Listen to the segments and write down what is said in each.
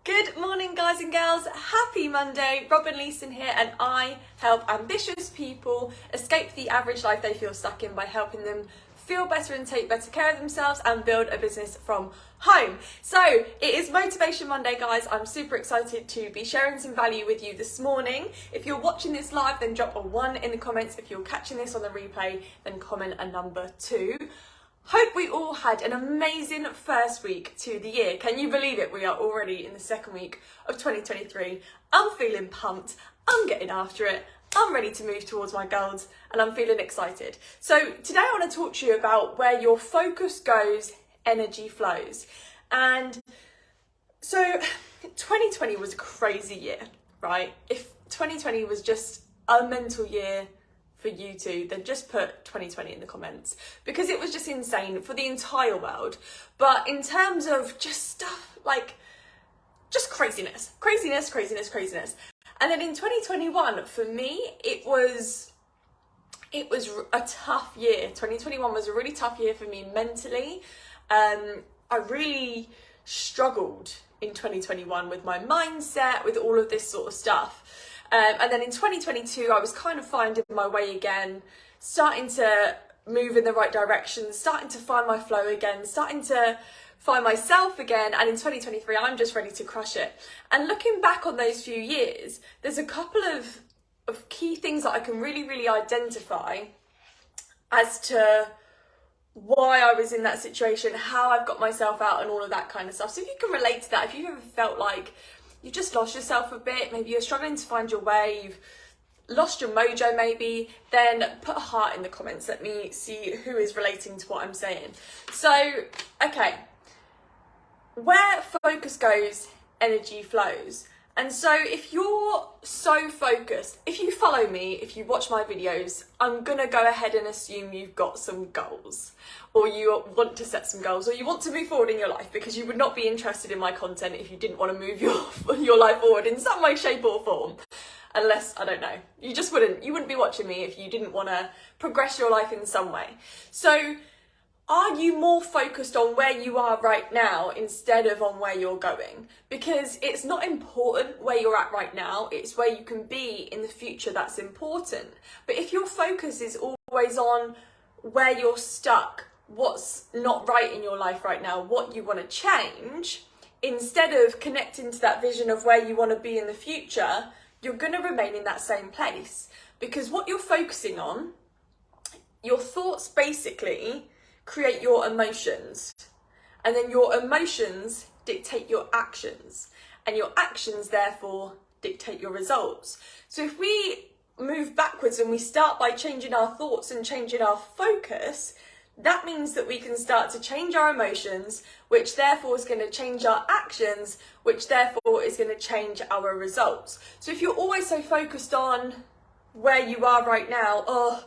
Good morning, guys and girls. Happy Monday. Robin Leeson here, and I help ambitious people escape the average life they feel stuck in by helping them feel better and take better care of themselves and build a business from home. So it is Motivation Monday, guys. I'm super excited to be sharing some value with you this morning. If you're watching this live, then drop a 1 in the comments. If you're catching this on the replay, then comment a number 2. Hope we all had an amazing first week to the year. Can you believe it? We are already in the second week of 2023. I'm feeling pumped. I'm getting after it. I'm ready to move towards my goals and I'm feeling excited. So today I want to talk to you about where your focus goes, energy flows. And so 2020 was a crazy year, right? If 2020 was just a mental year for you two, then just put 2020 in the comments, because it was just insane for the entire world. But in terms of just stuff like just craziness. And then in 2021, for me, it was a tough year. 2021 was a really tough year for me mentally. I really struggled in 2021 with my mindset, with all of this sort of stuff. And then in 2022, I was kind of finding my way again, starting to move in the right direction, starting to find my flow again, starting to find myself again. And in 2023, I'm just ready to crush it. And looking back on those few years, there's a couple of key things that I can really identify as to why I was in that situation, how I've got myself out and all of that kind of stuff. So if you can relate to that, if you've ever felt like you just lost yourself a bit, maybe you're struggling to find your way, you've lost your mojo maybe, then put a heart in the comments. Let me see who is relating to what I'm saying. So, okay, where focus goes, energy flows. And so if you're so focused, if you follow me, if you watch my videos, I'm gonna go ahead and assume you've got some goals, or you want to set some goals, or you want to move forward in your life, because you would not be interested in my content if you didn't want to move your life forward in some way, shape or form. Unless, I don't know, you wouldn't be watching me if you didn't want to progress your life in some way. So are you more focused on where you are right now instead of on where you're going? Because it's not important where you're at right now, it's where you can be in the future that's important. But if your focus is always on where you're stuck, what's not right in your life right now, what you want to change, instead of connecting to that vision of where you want to be in the future, you're going to remain in that same place. Because what you're focusing on, your thoughts basically create your emotions, and then your emotions dictate your actions, and your actions therefore dictate your results. So if we move backwards and we start by changing our thoughts and changing our focus, that means that we can start to change our emotions, which therefore is going to change our actions, which therefore is going to change our results. So if you're always so focused on where you are right now,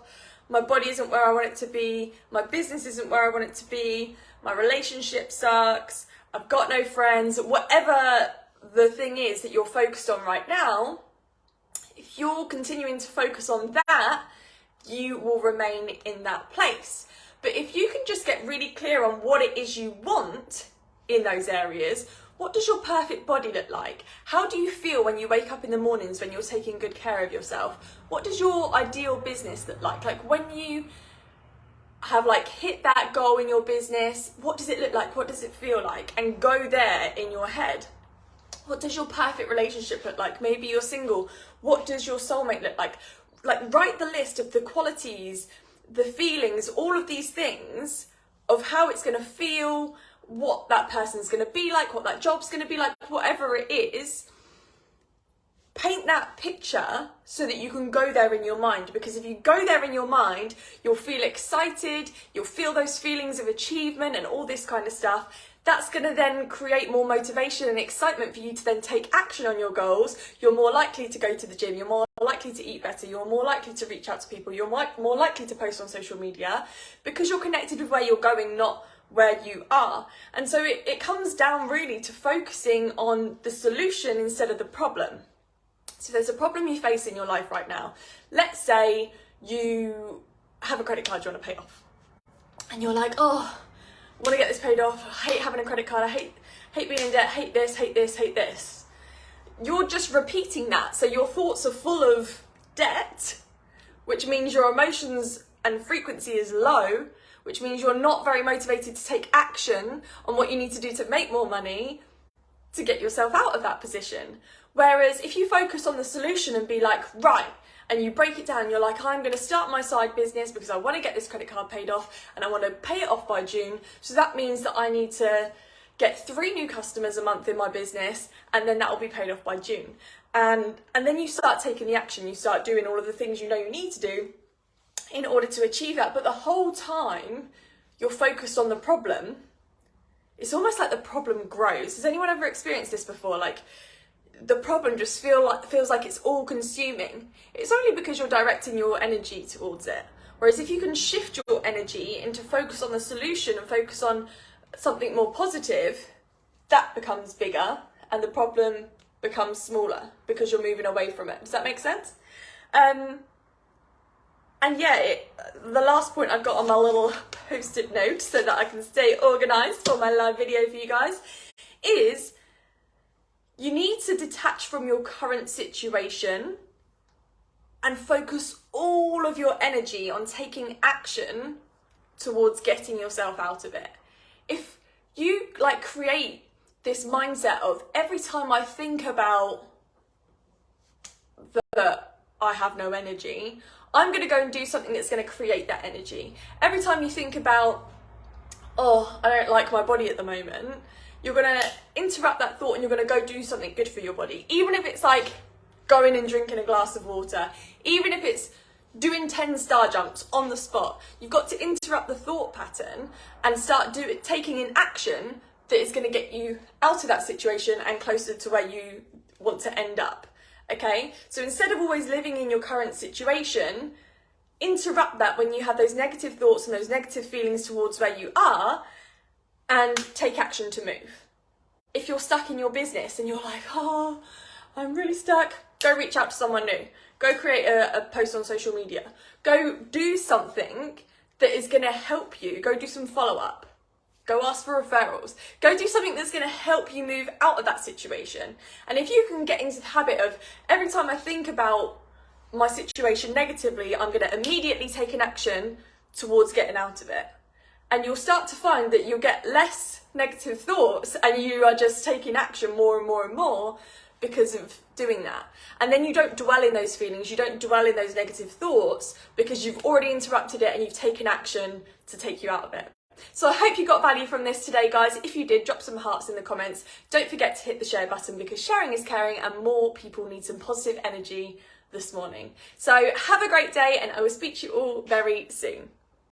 my body isn't where I want it to be, my business isn't where I want it to be, my relationship sucks, I've got no friends, whatever the thing is that you're focused on right now, if you're continuing to focus on that, you will remain in that place. But if you can just get really clear on what it is you want in those areas, what does your perfect body look like? How do you feel when you wake up in the mornings when you're taking good care of yourself? What does your ideal business look like? Like when you have hit that goal in your business, what does it look like? What does it feel like? And go there in your head. What does your perfect relationship look like? Maybe you're single. What does your soulmate look like? Write the list of the qualities, the feelings, all of these things of how it's going to feel, what that person's going to be like, what that job's going to be like, whatever it is. Paint that picture so that you can go there in your mind, because if you go there in your mind, you'll feel excited, you'll feel those feelings of achievement and all this kind of stuff. That's going to then create more motivation and excitement for you to then take action on your goals. You're more likely to go to the gym, you're more likely to eat better, you're more likely to reach out to people, you're more likely to post on social media, because you're connected with where you're going, not where you are. And so it comes down really to focusing on the solution instead of the problem. So there's a problem you face in your life right now. Let's say you have a credit card you want to pay off, and you're like, I want to get this paid off. I hate having a credit card. I hate hate being in debt, hate this, hate this, hate this. You're just repeating that. So your thoughts are full of debt, which means your emotions and frequency is low, which means you're not very motivated to take action on what you need to do to make more money to get yourself out of that position. Whereas if you focus on the solution and be like, right, and you break it down, you're like, I'm going to start my side business because I want to get this credit card paid off and I want to pay it off by June. So that means that I need to get 3 new customers a month in my business, and then that will be paid off by June. And then you start taking the action, you start doing all of the things you know you need to do in order to achieve that. But the whole time you're focused on the problem, it's almost like the problem grows. Has anyone ever experienced this before? Like the problem just feels like it's all consuming. It's only because you're directing your energy towards it. Whereas if you can shift your energy into focus on the solution and focus on something more positive, that becomes bigger and the problem becomes smaller because you're moving away from it. Does that make sense? And yeah, the last point I've got on my little post-it note so that I can stay organised for my live video for you guys is you need to detach from your current situation and focus all of your energy on taking action towards getting yourself out of it. If you create this mindset of every time I think about that I have no energy, I'm going to go and do something that's going to create that energy. Every time you think about, oh, I don't like my body at the moment, you're going to interrupt that thought and you're going to go do something good for your body. Even if it's like going and drinking a glass of water, even if it's doing 10 star jumps on the spot, you've got to interrupt the thought pattern and start taking an action that is going to get you out of that situation and closer to where you want to end up. Okay, so instead of always living in your current situation, interrupt that when you have those negative thoughts and those negative feelings towards where you are and take action to move. If you're stuck in your business and you're like, oh, I'm really stuck, go reach out to someone new. Go create a post on social media. Go do something that is going to help you. Go do some follow-up. Go ask for referrals. Go do something that's going to help you move out of that situation. And if you can get into the habit of every time I think about my situation negatively, I'm going to immediately take an action towards getting out of it. And you'll start to find that you'll get less negative thoughts and you are just taking action more and more and more because of doing that. And then you don't dwell in those feelings, you don't dwell in those negative thoughts because you've already interrupted it and you've taken action to take you out of it. So I hope you got value from this today, guys. If you did, drop some hearts in the comments. Don't forget to hit the share button because sharing is caring and more people need some positive energy this morning. So have a great day and I will speak to you all very soon.